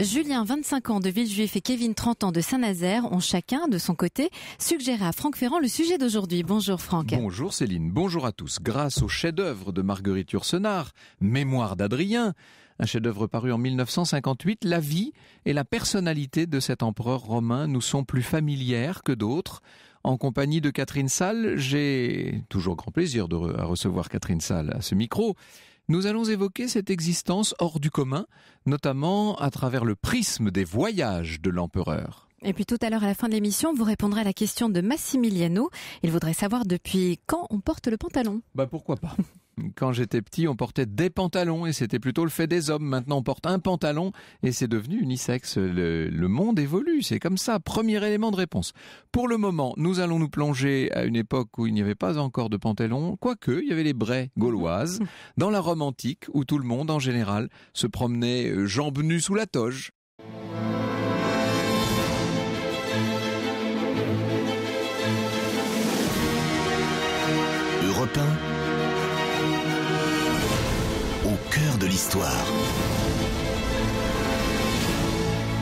Julien, 25 ans de Villejuif et Kevin, 30 ans de Saint-Nazaire ont chacun, de son côté, suggéré à Franck Ferrand le sujet d'aujourd'hui. Bonjour Franck. Bonjour Céline, bonjour à tous. Grâce au chef-d'œuvre de Marguerite Yourcenar, Mémoires d'Adrien, un chef-d'œuvre paru en 1958, la vie et la personnalité de cet empereur romain nous sont plus familières que d'autres. En compagnie de Catherine Salle, j'ai toujours grand plaisir à recevoir Catherine Salle à ce micro. Nous allons évoquer cette existence hors du commun, notamment à travers le prisme des voyages de l'empereur. Et puis tout à l'heure, à la fin de l'émission, vous répondrez à la question de Massimiliano. Il voudrait savoir depuis quand on porte le pantalon. Pourquoi pas ? Quand j'étais petit, on portait des pantalons et c'était plutôt le fait des hommes. Maintenant, on porte un pantalon et c'est devenu unisexe. Le monde évolue, c'est comme ça. Premier élément de réponse. Pour le moment, nous allons nous plonger à une époque où il n'y avait pas encore de pantalon, quoique il y avait les braies gauloises, dans la Rome antique où tout le monde, en général, se promenait jambes nues sous la toge. Europe 1. Au cœur de l'histoire.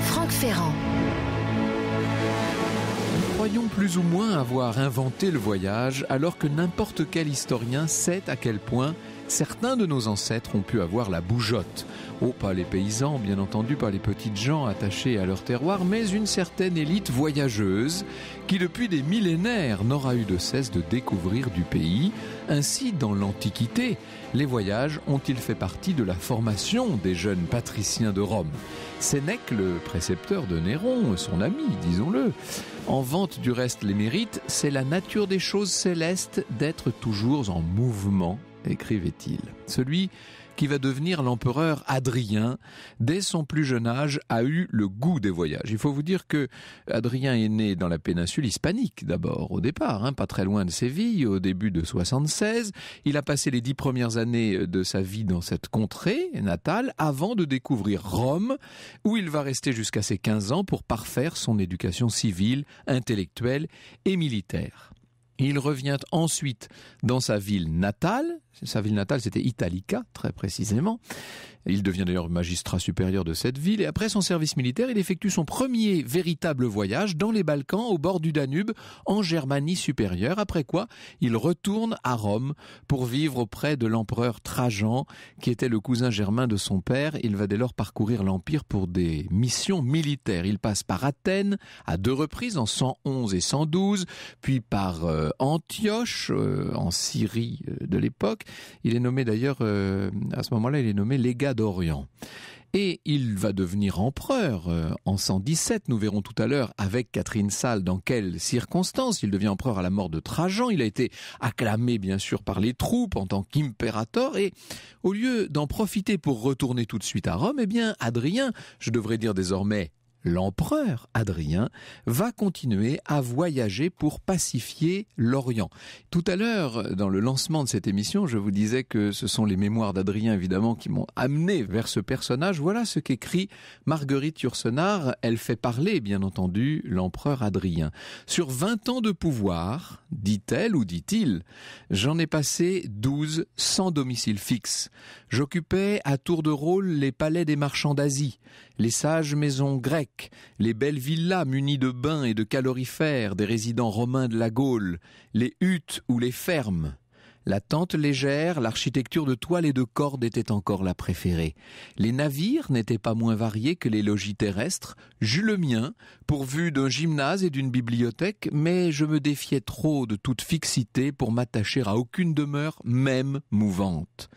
Franck Ferrand. Nous croyons plus ou moins avoir inventé le voyage, alors que n'importe quel historien sait à quel point certains de nos ancêtres ont pu avoir la bougeotte. Pas les paysans, bien entendu, pas les petites gens attachés à leur terroir, mais une certaine élite voyageuse qui, depuis des millénaires, n'aura eu de cesse de découvrir du pays. Ainsi, dans l'Antiquité, les voyages ont-ils fait partie de la formation des jeunes patriciens de Rome. Sénèque, le précepteur de Néron, son ami, disons-le, en vante du reste les mérites, c'est la nature des choses célestes d'être toujours en mouvement, écrivait-il. Celui qui va devenir l'empereur Adrien, dès son plus jeune âge, a eu le goût des voyages. Il faut vous dire que Adrien est né dans la péninsule hispanique, d'abord, au départ, pas très loin de Séville, au début de 76. Il a passé les 10 premières années de sa vie dans cette contrée natale, avant de découvrir Rome, où il va rester jusqu'à ses 15 ans pour parfaire son éducation civile, intellectuelle et militaire. Il revient ensuite dans sa ville natale. Sa ville natale, c'était Italica, très précisément. Il devient d'ailleurs magistrat supérieur de cette ville. Et après son service militaire, il effectue son premier véritable voyage dans les Balkans, au bord du Danube, en Germanie supérieure. Après quoi, il retourne à Rome pour vivre auprès de l'empereur Trajan, qui était le cousin germain de son père. Il va dès lors parcourir l'Empire pour des missions militaires. Il passe par Athènes à 2 reprises, en 111 et 112, puis par Antioche, en Syrie de l'époque. Il est nommé d'ailleurs, à ce moment-là, il est nommé légat d'Orient. Et il va devenir empereur en 117, nous verrons tout à l'heure avec Catherine Salle dans quelles circonstances. Il devient empereur à la mort de Trajan, il a été acclamé bien sûr par les troupes en tant qu'impérator et au lieu d'en profiter pour retourner tout de suite à Rome, Adrien, je devrais dire désormais l'empereur Adrien, va continuer à voyager pour pacifier l'Orient. Tout à l'heure, dans le lancement de cette émission, je vous disais que ce sont les mémoires d'Adrien, évidemment, qui m'ont amené vers ce personnage. Voilà ce qu'écrit Marguerite Yourcenar. Elle fait parler, bien entendu, l'empereur Adrien. Sur 20 ans de pouvoir, dit-elle ou dit-il, j'en ai passé 12 sans domicile fixe. J'occupais à tour de rôle les palais des marchands d'Asie, les sages maisons grecques, les belles villas munies de bains et de calorifères des résidents romains de la Gaule, les huttes ou les fermes. La tente légère, l'architecture de toile et de corde était encore la préférée. Les navires n'étaient pas moins variés que les logis terrestres. J'eus le mien, pourvu d'un gymnase et d'une bibliothèque, mais je me défiais trop de toute fixité pour m'attacher à aucune demeure, même mouvante.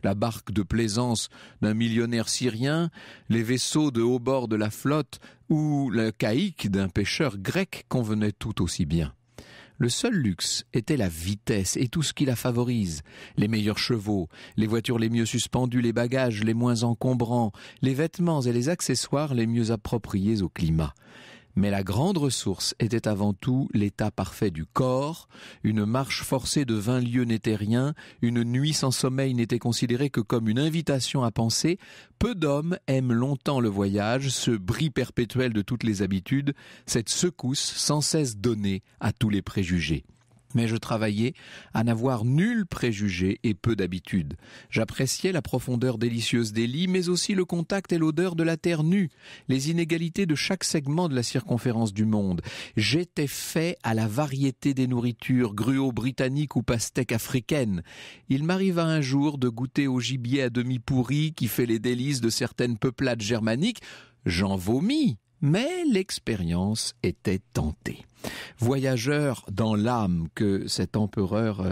La barque de plaisance d'un millionnaire syrien, les vaisseaux de haut bord de la flotte ou le caïque d'un pêcheur grec convenaient tout aussi bien. Le seul luxe était la vitesse et tout ce qui la favorise. Les meilleurs chevaux, les voitures les mieux suspendues, les bagages les moins encombrants, les vêtements et les accessoires les mieux appropriés au climat. Mais la grande ressource était avant tout l'état parfait du corps. Une marche forcée de 20 lieues n'était rien, une nuit sans sommeil n'était considérée que comme une invitation à penser. Peu d'hommes aiment longtemps le voyage, ce bris perpétuel de toutes les habitudes, cette secousse sans cesse donnée à tous les préjugés. Mais je travaillais à n'avoir nul préjugé et peu d'habitude. J'appréciais la profondeur délicieuse des lits, mais aussi le contact et l'odeur de la terre nue, les inégalités de chaque segment de la circonférence du monde. J'étais fait à la variété des nourritures, gruau britannique ou pastèque africaine. Il m'arriva un jour de goûter au gibier à demi pourri qui fait les délices de certaines peuplades germaniques. J'en vomis. Mais l'expérience était tentée. Voyageur dans l'âme que cet empereur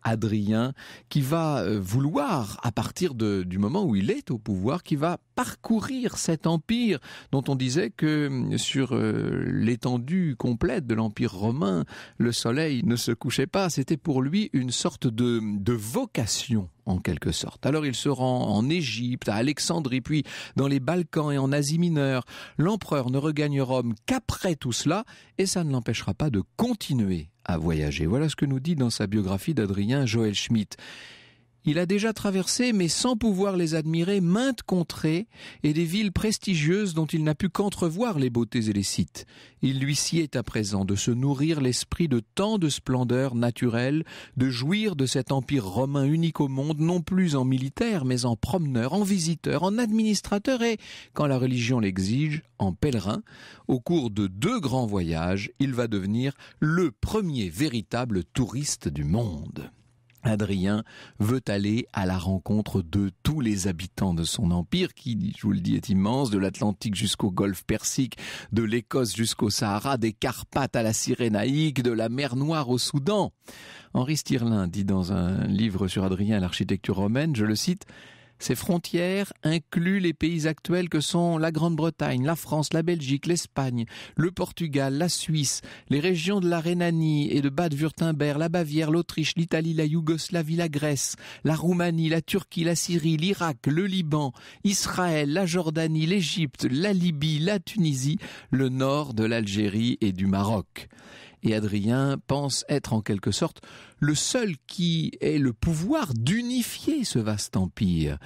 Adrien, qui va vouloir, à partir du moment où il est au pouvoir, qui va parcourir cet empire dont on disait que sur l'étendue complète de l'empire romain, le soleil ne se couchait pas. C'était pour lui une sorte de vocation, en quelque sorte. Alors il se rend en Égypte, à Alexandrie, puis dans les Balkans et en Asie mineure. L'empereur ne regagne Rome qu'après tout cela, et ça ne l'empêchera pas de continuer à voyager. Voilà ce que nous dit dans sa biographie d'Adrien Joël Schmitt. Il a déjà traversé, mais sans pouvoir les admirer, maintes contrées et des villes prestigieuses dont il n'a pu qu'entrevoir les beautés et les sites. Il lui sied à présent de se nourrir l'esprit de tant de splendeurs naturelles, de jouir de cet empire romain unique au monde, non plus en militaire, mais en promeneur, en visiteur, en administrateur et, quand la religion l'exige, en pèlerin. Au cours de 2 grands voyages, il va devenir le premier véritable touriste du monde. Adrien veut aller à la rencontre de tous les habitants de son empire qui, je vous le dis, est immense, de l'Atlantique jusqu'au golfe Persique, de l'Écosse jusqu'au Sahara, des Carpates à la Cyrénaïque, de la mer Noire au Soudan. Henri Stirling dit dans un livre sur Adrien, l'architecture romaine, je le cite, Ces frontières incluent les pays actuels que sont la Grande-Bretagne, la France, la Belgique, l'Espagne, le Portugal, la Suisse, les régions de la Rhénanie et de Bade-Wurtemberg, la Bavière, l'Autriche, l'Italie, la Yougoslavie, la Grèce, la Roumanie, la Turquie, la Syrie, l'Irak, le Liban, Israël, la Jordanie, l'Égypte, la Libye, la Tunisie, le nord de l'Algérie et du Maroc. Et Adrien pense être en quelque sorte le seul qui ait le pouvoir d'unifier ce vaste empire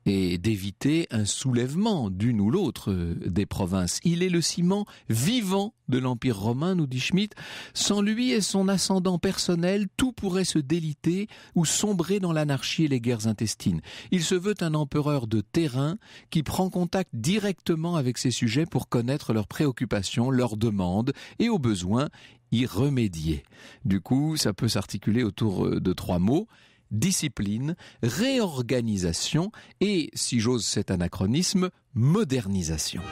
et d'éviter un soulèvement d'une ou l'autre des provinces. Il est le ciment vivant de l'empire romain, nous dit Schmitt. Sans lui et son ascendant personnel, tout pourrait se déliter ou sombrer dans l'anarchie et les guerres intestines. Il se veut un empereur de terrain qui prend contact directement avec ses sujets pour connaître leurs préoccupations, leurs demandes et au besoin y remédier. Du coup, ça peut s'articuler autour de 3 mots. Discipline, réorganisation et, si j'ose cet anachronisme, modernisation.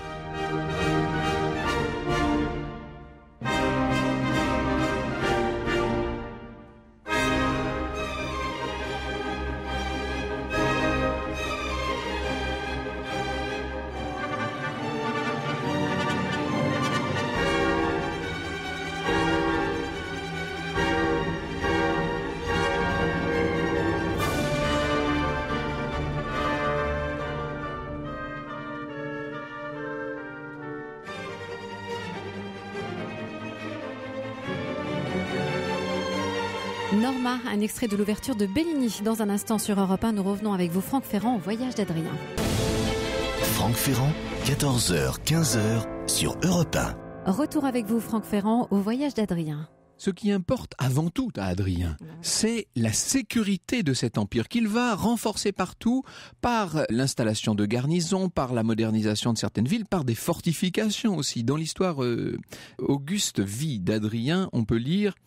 Norma, un extrait de l'ouverture de Bellini. Dans un instant sur Europe 1, nous revenons avec vous, Franck Ferrand, au voyage d'Adrien. Franck Ferrand, 14h, 15h sur Europe 1. Retour avec vous, Franck Ferrand, au voyage d'Adrien. Ce qui importe avant tout à Adrien, c'est la sécurité de cet empire qu'il va renforcer partout par l'installation de garnisons, par la modernisation de certaines villes, par des fortifications aussi. Dans l'histoire auguste vie d'Adrien, on peut lire «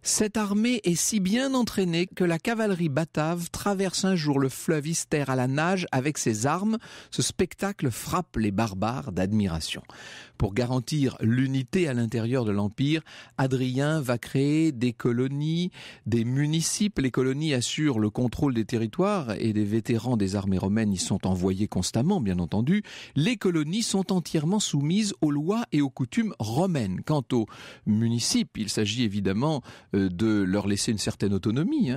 Cette armée est si bien entraînée que la cavalerie batave traverse un jour le fleuve Ister à la nage avec ses armes. Ce spectacle frappe les barbares d'admiration. » Pour garantir l'unité à l'intérieur de l'Empire, Adrien va créer des colonies, des municipes. Les colonies assurent le contrôle des territoires et des vétérans des armées romaines y sont envoyés constamment, bien entendu. Les colonies sont entièrement soumises aux lois et aux coutumes romaines. Quant aux municipes, il s'agit évidemment de leur laisser une certaine autonomie.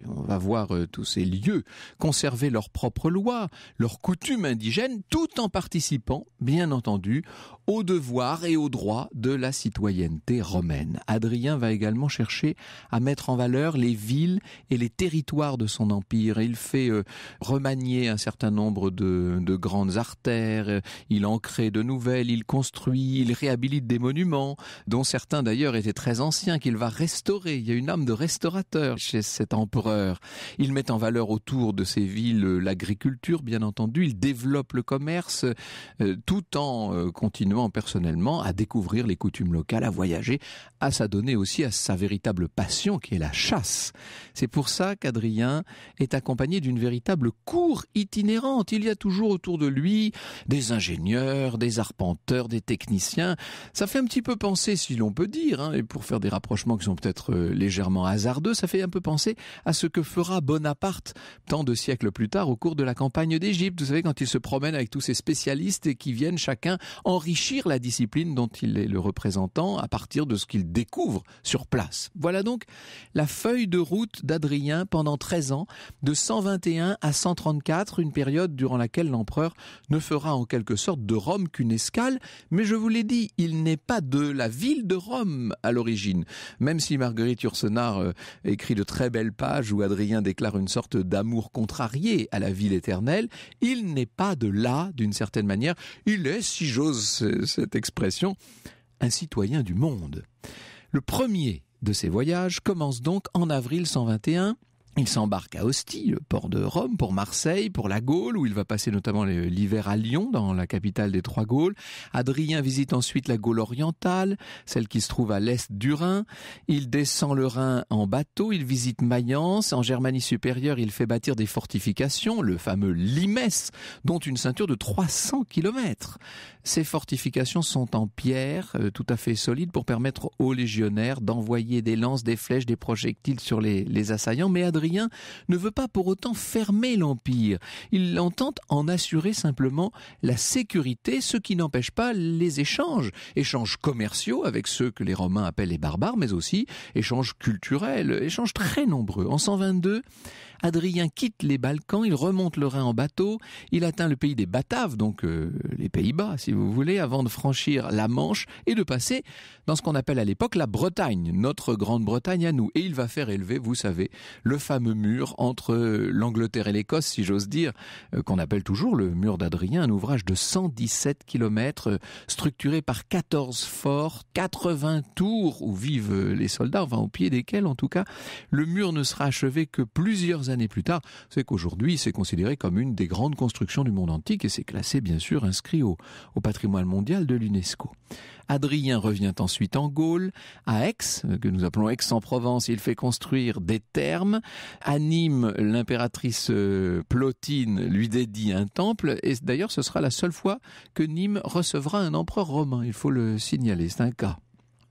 On va voir tous ces lieux conserver leurs propres lois, leurs coutumes indigènes, tout en participant, bien entendu, aux devoirs et aux droits de la citoyenneté romaine. Adrien va également chercher à mettre en valeur les villes et les territoires de son empire. Il fait remanier un certain nombre de grandes artères, il en crée de nouvelles, il construit, il réhabilite des monuments, dont certains d'ailleurs étaient très anciens, qu'il va restaurer restaurer. Il y a une âme de restaurateur chez cet empereur. Il met en valeur autour de ces villes l'agriculture, bien entendu. Il développe le commerce tout en continuant personnellement à découvrir les coutumes locales, à voyager, à s'adonner aussi à sa véritable passion qui est la chasse. C'est pour ça qu'Adrien est accompagné d'une véritable cour itinérante. Il y a toujours autour de lui des ingénieurs, des arpenteurs, des techniciens. Ça fait un petit peu penser, si l'on peut dire, et pour faire des rapprochements qui sont peut-être légèrement hasardeux, ça fait un peu penser à ce que fera Bonaparte tant de siècles plus tard au cours de la campagne d'Égypte. Vous savez, quand il se promène avec tous ces spécialistes et qui viennent chacun enrichir la discipline dont il est le représentant à partir de ce qu'il découvre sur place. Voilà donc la feuille de route d'Adrien pendant 13 ans, de 121 à 134, une période durant laquelle l'empereur ne fera en quelque sorte de Rome qu'une escale, mais je vous l'ai dit, il n'est pas de la ville de Rome à l'origine. Même si Marguerite Yourcenar écrit de très belles pages où Adrien déclare une sorte d'amour contrarié à la ville éternelle, il n'est pas de là, d'une certaine manière. Il est, si j'ose cette expression, un citoyen du monde. Le premier de ces voyages commence donc en avril 121. Il s'embarque à Ostie, le port de Rome, pour Marseille, pour la Gaule, où il va passer notamment l'hiver à Lyon, dans la capitale des Trois Gaules. Adrien visite ensuite la Gaule orientale, celle qui se trouve à l'est du Rhin. Il descend le Rhin en bateau, il visite Mayence. En Germanie supérieure, il fait bâtir des fortifications, le fameux Limès, dont une ceinture de 300 km. Ces fortifications sont en pierre, tout à fait solides, pour permettre aux légionnaires d'envoyer des lances, des flèches, des projectiles sur les assaillants. Mais Adrien ne veut pas pour autant fermer l'Empire. Il entend en assurer simplement la sécurité, ce qui n'empêche pas les échanges commerciaux avec ceux que les Romains appellent les barbares, mais aussi échanges culturels, échanges très nombreux. En 122, Adrien quitte les Balkans, il remonte le Rhin en bateau, il atteint le pays des Bataves, donc les Pays-Bas si vous voulez, avant de franchir la Manche et de passer dans ce qu'on appelle à l'époque la Bretagne, notre Grande-Bretagne à nous. Et il va faire élever, vous savez, le fameux mur entre l'Angleterre et l'Écosse, si j'ose dire, qu'on appelle toujours le mur d'Adrien, un ouvrage de 117 km, structuré par 14 forts, 80 tours où vivent les soldats, enfin au pied desquels en tout cas, le mur ne sera achevé que plusieurs années plus tard. C'est qu'aujourd'hui, c'est considéré comme une des grandes constructions du monde antique et c'est classé, bien sûr, inscrit au patrimoine mondial de l'UNESCO. Adrien revient ensuite en Gaule, à Aix, que nous appelons Aix-en-Provence. Il fait construire des thermes. À Nîmes, l'impératrice Plotine lui dédie un temple. Et d'ailleurs, ce sera la seule fois que Nîmes recevra un empereur romain. Il faut le signaler, c'est un cas.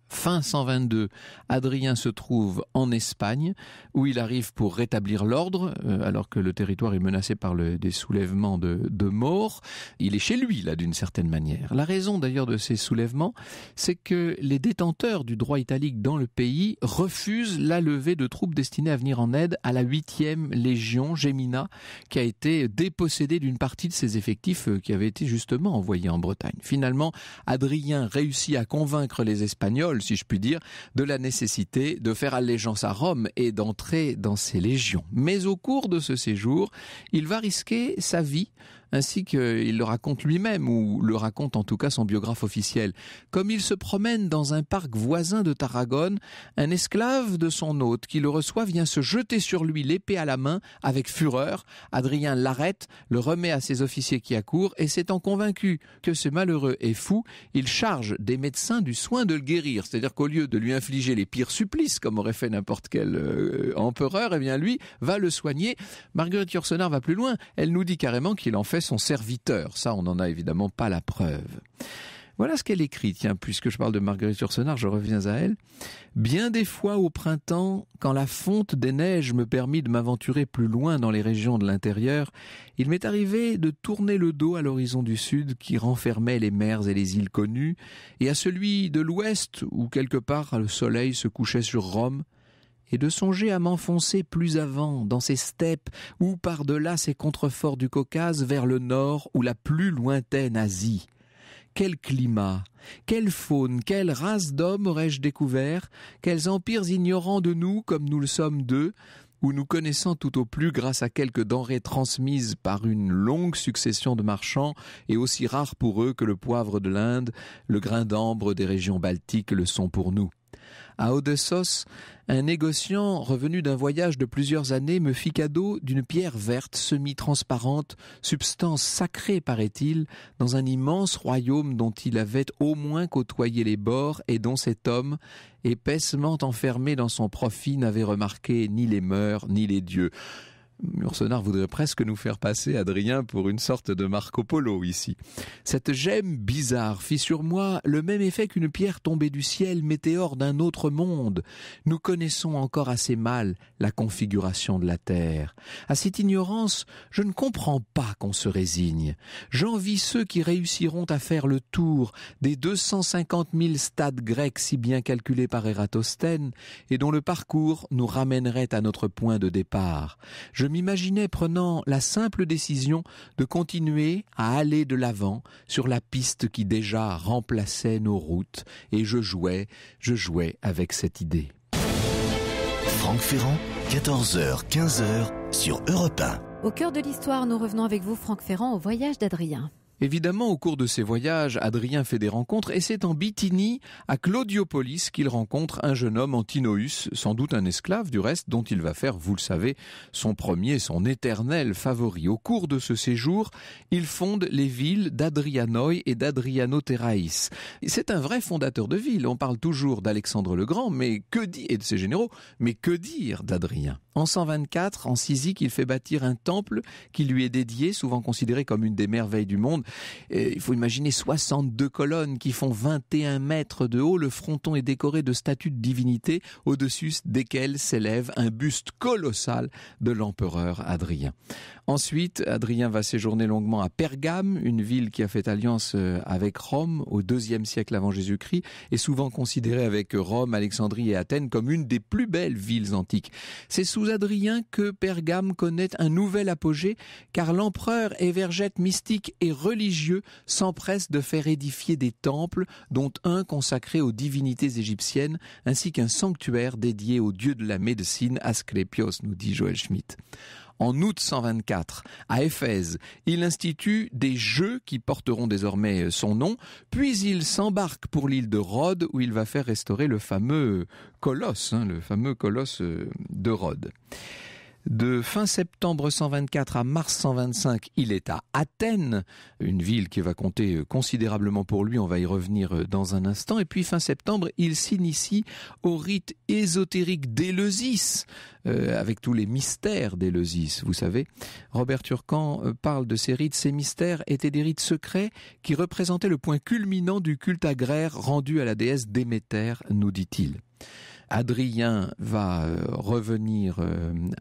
Fin 122, Adrien se trouve en Espagne, où il arrive pour rétablir l'ordre, alors que le territoire est menacé par des soulèvements de morts. Il est chez lui, là, d'une certaine manière. La raison, d'ailleurs, de ces soulèvements, c'est que les détenteurs du droit italique dans le pays refusent la levée de troupes destinées à venir en aide à la 8e Légion Gemina, qui a été dépossédée d'une partie de ses effectifs qui avaient été justement envoyés en Bretagne. Finalement, Adrien réussit à convaincre les Espagnols, si je puis dire, de la nécessité de faire allégeance à Rome et d'entrer dans ses légions. Mais au cours de ce séjour, il va risquer sa vie, ainsi qu'il le raconte lui-même, ou le raconte en tout cas son biographe officiel. Comme il se promène dans un parc voisin de Tarragone, un esclave de son hôte qui le reçoit vient se jeter sur lui, l'épée à la main, avec fureur. Adrien l'arrête, le remet à ses officiers qui accourent, et s'étant convaincu que ce malheureux est fou, il charge des médecins du soin de le guérir. C'est-à-dire qu'au lieu de lui infliger les pires supplices, comme aurait fait n'importe quel empereur, eh bien lui va le soigner. Marguerite Yourcenar va plus loin, elle nous dit carrément qu'il en fait son serviteur. Ça, on n'en a évidemment pas la preuve. Voilà ce qu'elle écrit. Tiens, puisque je parle de Marguerite Yourcenar, je reviens à elle. Bien des fois au printemps, quand la fonte des neiges me permit de m'aventurer plus loin dans les régions de l'intérieur, il m'est arrivé de tourner le dos à l'horizon du sud qui renfermait les mers et les îles connues, et à celui de l'ouest où quelque part le soleil se couchait sur Rome, et de songer à m'enfoncer plus avant dans ces steppes ou par-delà ces contreforts du Caucase vers le nord ou la plus lointaine Asie. Quel climat, quelle faune, quelle race d'hommes aurais-je découvert, quels empires ignorants de nous comme nous le sommes d'eux, ou nous connaissant tout au plus grâce à quelques denrées transmises par une longue succession de marchands et aussi rares pour eux que le poivre de l'Inde, le grain d'ambre des régions baltiques le sont pour nous. À Odessos, un négociant revenu d'un voyage de plusieurs années me fit cadeau d'une pierre verte semi-transparente, substance sacrée paraît-il, dans un immense royaume dont il avait au moins côtoyé les bords et dont cet homme, épaissement enfermé dans son profit, n'avait remarqué ni les mœurs ni les dieux. Yourcenar voudrait presque nous faire passer Adrien pour une sorte de Marco Polo ici. Cette gemme bizarre fit sur moi le même effet qu'une pierre tombée du ciel, météore d'un autre monde. Nous connaissons encore assez mal la configuration de la Terre. À cette ignorance, je ne comprends pas qu'on se résigne. J'envie ceux qui réussiront à faire le tour des 250 000 stades grecs si bien calculés par Ératosthène et dont le parcours nous ramènerait à notre point de départ. Je m'imaginais prenant la simple décision de continuer à aller de l'avant sur la piste qui déjà remplaçait nos routes, et je jouais avec cette idée. Franck Ferrand, 14h, 15h sur Europe 1. Au cœur de l'histoire, nous revenons avec vous, Franck Ferrand, au voyage d'Adrien. Évidemment, au cours de ses voyages, Adrien fait des rencontres et c'est en Bithynie, à Claudiopolis, qu'il rencontre un jeune homme, Antinoüs, sans doute un esclave du reste, dont il va faire, vous le savez, son premier, son éternel favori. Au cours de ce séjour, il fonde les villes d'Adrianoi et d'Adrianotheraïs. C'est un vrai fondateur de ville. On parle toujours d'Alexandre le Grand, mais et de ses généraux, mais que dire d'Adrien ? En 124, en Cyzique, il fait bâtir un temple qui lui est dédié, souvent considéré comme une des merveilles du monde. Il faut imaginer 62 colonnes qui font 21 mètres de haut. Le fronton est décoré de statues de divinités, au-dessus desquelles s'élève un buste colossal de l'empereur Adrien. Ensuite, Adrien va séjourner longuement à Pergame, une ville qui a fait alliance avec Rome au IIe siècle avant Jésus-Christ, et souvent considérée avec Rome, Alexandrie et Athènes comme une des plus belles villes antiques. C'est sous Adrien que Pergame connaît un nouvel apogée, car l'empereur évergète mystique et religieux s'empresse de faire édifier des temples, dont un consacré aux divinités égyptiennes, ainsi qu'un sanctuaire dédié au dieu de la médecine, Asclépios, nous dit Joël Schmitt. En août 124, à Éphèse, il institue des jeux qui porteront désormais son nom, puis il s'embarque pour l'île de Rhodes où il va faire restaurer le fameux colosse, de Rhodes. De fin septembre 124 à mars 125, il est à Athènes, une ville qui va compter considérablement pour lui, on va y revenir dans un instant. Et puis fin septembre, il s'initie au rite ésotérique d'Éleusis, avec tous les mystères d'Éleusis, vous savez. Robert Turcan parle de ces rites. Ces mystères étaient des rites secrets qui représentaient le point culminant du culte agraire rendu à la déesse Déméter, nous dit-il. Adrien va revenir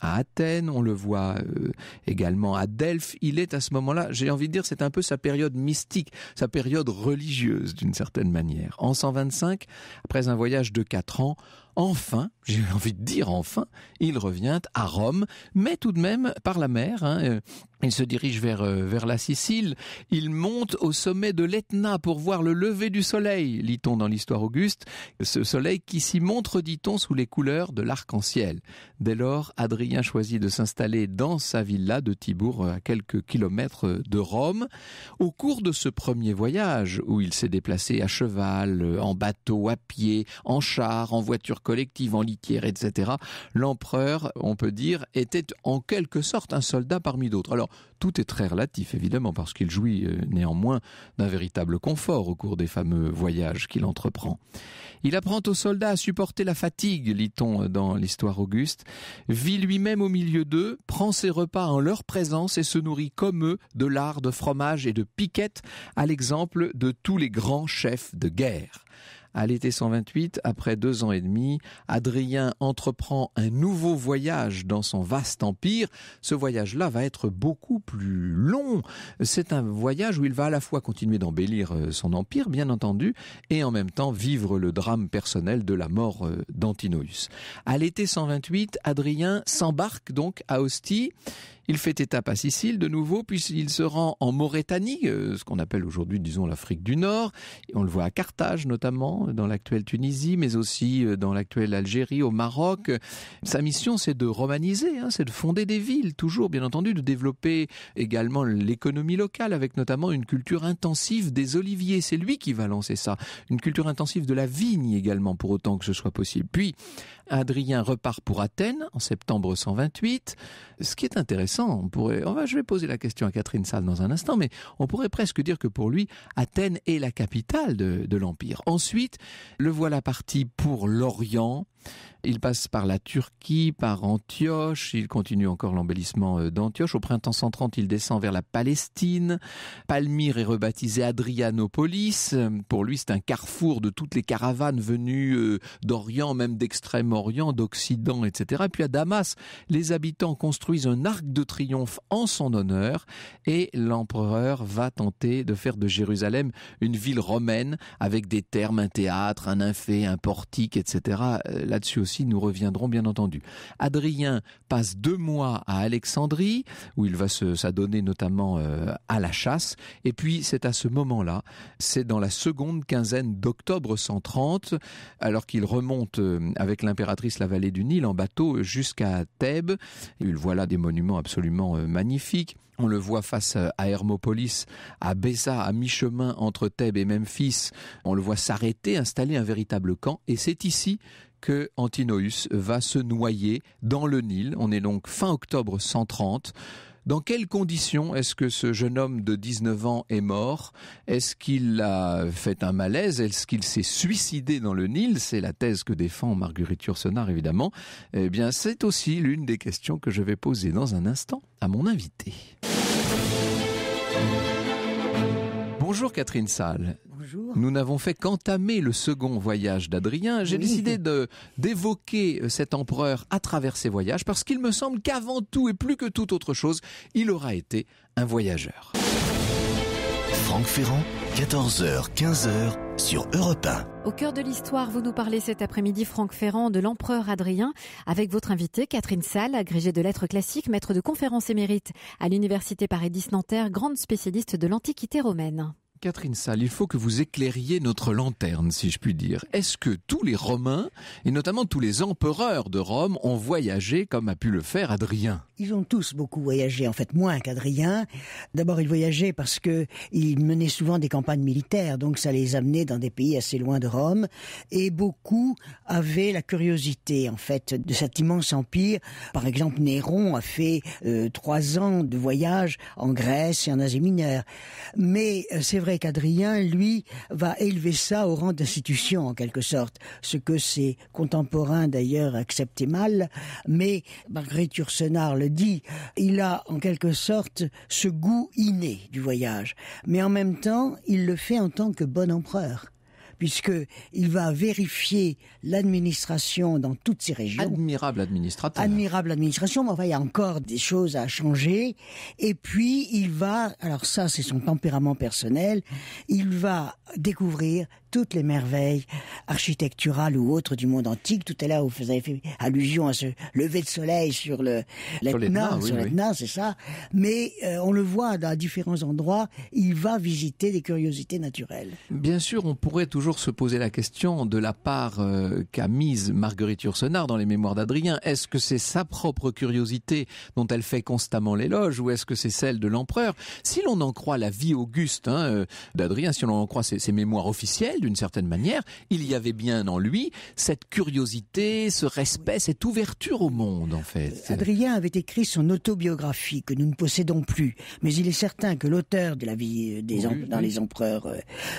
à Athènes, on le voit également à Delphes. Il est à ce moment-là, j'ai envie de dire, c'est un peu sa période mystique, sa période religieuse d'une certaine manière. En 125, après un voyage de 4 ans, enfin, j'ai envie de dire enfin, il revient à Rome, mais tout de même par la mer. Il se dirige vers la Sicile. Il monte au sommet de l'Etna pour voir le lever du soleil, lit-on dans l'histoire Auguste. Ce soleil qui s'y montre, dit-on, sous les couleurs de l'arc-en-ciel. Dès lors, Adrien choisit de s'installer dans sa villa de Tibour, à quelques kilomètres de Rome. Au cours de ce premier voyage, où il s'est déplacé à cheval, en bateau, à pied, en char, en voiture collective, en litière, etc., l'empereur, on peut dire, était en quelque sorte un soldat parmi d'autres. Alors, tout est très relatif, évidemment, parce qu'il jouit néanmoins d'un véritable confort au cours des fameux voyages qu'il entreprend. Il apprend aux soldats à supporter la fatigue, lit-on dans l'histoire Auguste, vit lui-même au milieu d'eux, prend ses repas en leur présence et se nourrit comme eux de lard, de fromage et de piquettes, à l'exemple de tous les grands chefs de guerre. À l'été 128, après 2 ans et demi, Adrien entreprend un nouveau voyage dans son vaste empire. Ce voyage-là va être beaucoup plus long. C'est un voyage où il va à la fois continuer d'embellir son empire, bien entendu, et en même temps vivre le drame personnel de la mort d'Antinoüs. À l'été 128, Adrien s'embarque donc à Ostie. Il fait étape à Sicile de nouveau, puis il se rend en Maurétanie, ce qu'on appelle aujourd'hui, disons, l'Afrique du Nord. On le voit à Carthage notamment, dans l'actuelle Tunisie, mais aussi dans l'actuelle Algérie, au Maroc. Sa mission, c'est de romaniser, c'est de fonder des villes, toujours bien entendu, de développer également l'économie locale, avec notamment une culture intensive des oliviers. C'est lui qui va lancer ça. Une culture intensive de la vigne également, pour autant que ce soit possible. Puis, Hadrien repart pour Athènes en septembre 128. Ce qui est intéressant, je vais poser la question à Catherine Salle dans un instant, mais on pourrait presque dire que pour lui, Athènes est la capitale de l'Empire. Ensuite, le voilà parti pour l'Orient. Il passe par la Turquie, par Antioche, il continue encore l'embellissement d'Antioche. Au printemps 130, il descend vers la Palestine. Palmyre est rebaptisée Adrianopolis. Pour lui, c'est un carrefour de toutes les caravanes venues d'Orient, même d'Extrême-Orient, d'Occident, etc. Puis à Damas, les habitants construisent un arc de triomphe en son honneur et l'empereur va tenter de faire de Jérusalem une ville romaine avec des thermes, un théâtre, un nymphée, un portique, etc. Là-dessus aussi, nous reviendrons bien entendu. Hadrien passe 2 mois à Alexandrie, où il va s'adonner notamment à la chasse. Et puis, c'est à ce moment-là, c'est dans la seconde quinzaine d'octobre 130, alors qu'il remonte avec l'impératrice la vallée du Nil en bateau jusqu'à Thèbes. Il voit là des monuments absolument magnifiques. On le voit face à Hermopolis, à Béza, à mi-chemin entre Thèbes et Memphis. On le voit s'arrêter, installer un véritable camp. Et c'est ici que Antinoüs va se noyer dans le Nil. On est donc fin octobre 130. Dans quelles conditions est-ce que ce jeune homme de 19 ans est mort? Est-ce qu'il a fait un malaise? Est-ce qu'il s'est suicidé dans le Nil? C'est la thèse que défend Marguerite Yourcenar, évidemment. Eh bien, c'est aussi l'une des questions que je vais poser dans un instant à mon invité. Bonjour Catherine Salle. Bonjour. Nous n'avons fait qu'entamer le second voyage d'Hadrien. J'ai décidé d'évoquer cet empereur à travers ses voyages parce qu'il me semble qu'avant tout et plus que toute autre chose, il aura été un voyageur. Franck Ferrand, 14h, 15h sur Europe 1. Au cœur de l'histoire, vous nous parlez cet après-midi, Franck Ferrand, de l'empereur Hadrien, avec votre invitée, Catherine Salle, agrégée de lettres classiques, maître de conférences émérite à l'université Paris-X-Nanterre, grande spécialiste de l'Antiquité romaine. Catherine Salle, il faut que vous éclairiez notre lanterne, si je puis dire. Est-ce que tous les Romains, et notamment tous les empereurs de Rome, ont voyagé comme a pu le faire Hadrien? Ils ont tous beaucoup voyagé, en fait moins qu'Hadrien. D'abord, ils voyageaient parce que ils menaient souvent des campagnes militaires, donc ça les amenait dans des pays assez loin de Rome. Et beaucoup avaient la curiosité, en fait, de cet immense empire. Par exemple, Néron a fait 3 ans de voyage en Grèce et en Asie mineure. Mais c'est vrai qu'Hadrien, lui, va élever ça au rang d'institution, en quelque sorte. Ce que ses contemporains, d'ailleurs, acceptaient mal. Mais Marguerite Yourcenar le dit, il a en quelque sorte ce goût inné du voyage. Mais en même temps, il le fait en tant que bon empereur, puisqu'il va vérifier l'administration dans toutes ces régions. Admirable administrateur. Admirable administration, mais enfin, il y a encore des choses à changer. Et puis, il va, alors ça, c'est son tempérament personnel, il va découvrir toutes les merveilles architecturales ou autres du monde antique. Tout à l'heure, vous avez fait allusion à ce lever de soleil sur l'Etna, c'est ça. Mais on le voit dans différents endroits, il va visiter des curiosités naturelles. Bien sûr, on pourrait toujours se poser la question de la part qu'a mise Marguerite Yourcenar dans les mémoires d'Hadrien. Est-ce que c'est sa propre curiosité dont elle fait constamment l'éloge, ou est-ce que c'est celle de l'empereur? Si l'on en croit la vie auguste d'Hadrien, si l'on en croit ses mémoires officielles, d'une certaine manière, il y avait bien en lui cette curiosité, ce respect, cette ouverture au monde, en fait. Hadrien avait écrit son autobiographie, que nous ne possédons plus, mais il est certain que l'auteur de la vie dans les empereurs,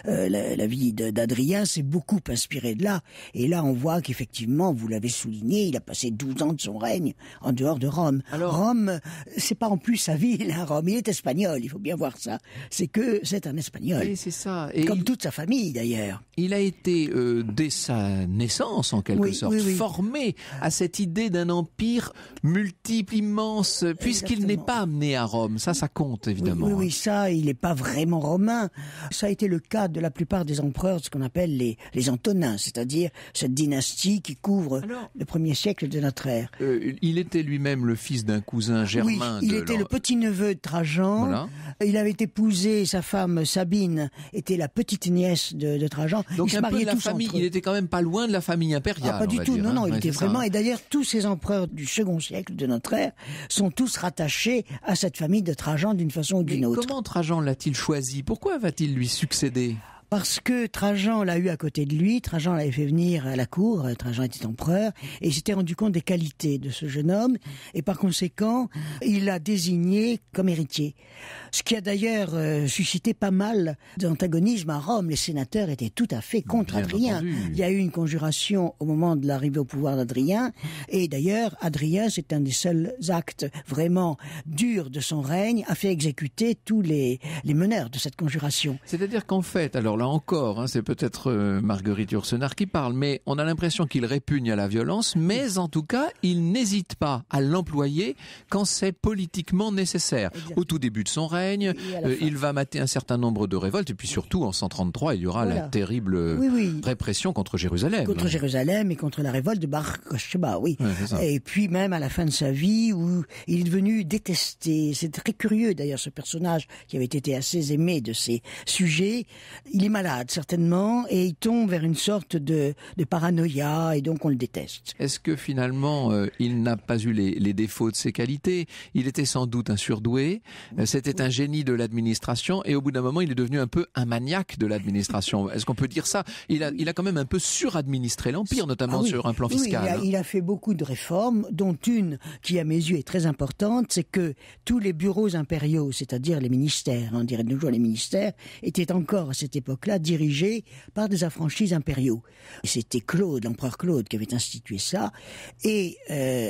la vie d'Hadrien s'est beaucoup inspiré de là. Et là, on voit qu'effectivement, vous l'avez souligné, il a passé 12 ans de son règne en dehors de Rome. Alors, Rome, c'est pas en plus sa ville, Rome. Il est espagnol, il faut bien voir ça. C'est un espagnol. Et c'est ça. Et comme toute sa famille, d'ailleurs. Il a été, dès sa naissance, en quelque sorte, formé à cette idée d'un empire multiple, immense, puisqu'il n'est pas amené à Rome. Ça compte, évidemment. Oui, ça, il n'est pas vraiment romain. Ça a été le cas de la plupart des empereurs, ce qu'on appelle les Antonins, c'est-à-dire cette dynastie qui couvre le 1er siècle de notre ère. Il était lui-même le fils d'un cousin germain. Oui, il était le petit-neveu de Trajan. Voilà. Il avait épousé sa femme Sabine, était la petite nièce de Trajan. Donc ils se un peu mariaient de la tous famille, entre eux. il était quand même pas loin de la famille impériale. Pas du tout, dire, non, hein. il était vraiment... Ça. Et d'ailleurs, tous ces empereurs du second siècle de notre ère sont tous rattachés à cette famille de Trajan d'une façon ou d'une autre. Comment Trajan l'a-t-il choisi? Pourquoi va-t-il lui succéder? Parce que Trajan l'a eu à côté de lui, Trajan l'avait fait venir à la cour, Trajan était empereur, et il s'était rendu compte des qualités de ce jeune homme, et par conséquent, il l'a désigné comme héritier. Ce qui a d'ailleurs suscité pas mal d'antagonisme à Rome. Les sénateurs étaient tout à fait contre Bien Adrien. entendu. Il y a eu une conjuration au moment de l'arrivée au pouvoir d'Adrien, et d'ailleurs, Adrien, c'est un des seuls actes vraiment durs de son règne, a fait exécuter tous les meneurs de cette conjuration. C'est-à-dire qu'en fait, alors là encore, hein, c'est peut-être Marguerite Yourcenar qui parle, mais on a l'impression qu'il répugne à la violence, mais en tout cas, il n'hésite pas à l'employer quand c'est politiquement nécessaire. Exactement. Au tout début de son règne, il va mater un certain nombre de révoltes, et puis surtout, en 133, il y aura la terrible répression contre Jérusalem. Contre Jérusalem et contre la révolte de Bar Kokhba, oui. Ouais, et puis même à la fin de sa vie, où il est devenu détesté. C'est très curieux d'ailleurs, ce personnage qui avait été assez aimé de ses sujets. Il est malade, certainement, et il tombe vers une sorte de paranoïa, et donc on le déteste. Est-ce que finalement, il n'a pas eu les défauts de ses qualités? Il était sans doute un surdoué, c'était un génie de l'administration, et au bout d'un moment, il est devenu un peu un maniaque de l'administration. Est-ce qu'on peut dire ça? Il a quand même un peu suradministré l'Empire, notamment sur un plan fiscal. Il a fait beaucoup de réformes, dont une qui, à mes yeux, est très importante, c'est que tous les bureaux impériaux, c'est-à-dire les ministères, on dirait de nos jours les ministères, étaient encore à cette époque-là dirigés par des affranchis impériaux. Et c'était Claude, l'empereur Claude, qui avait institué ça. Et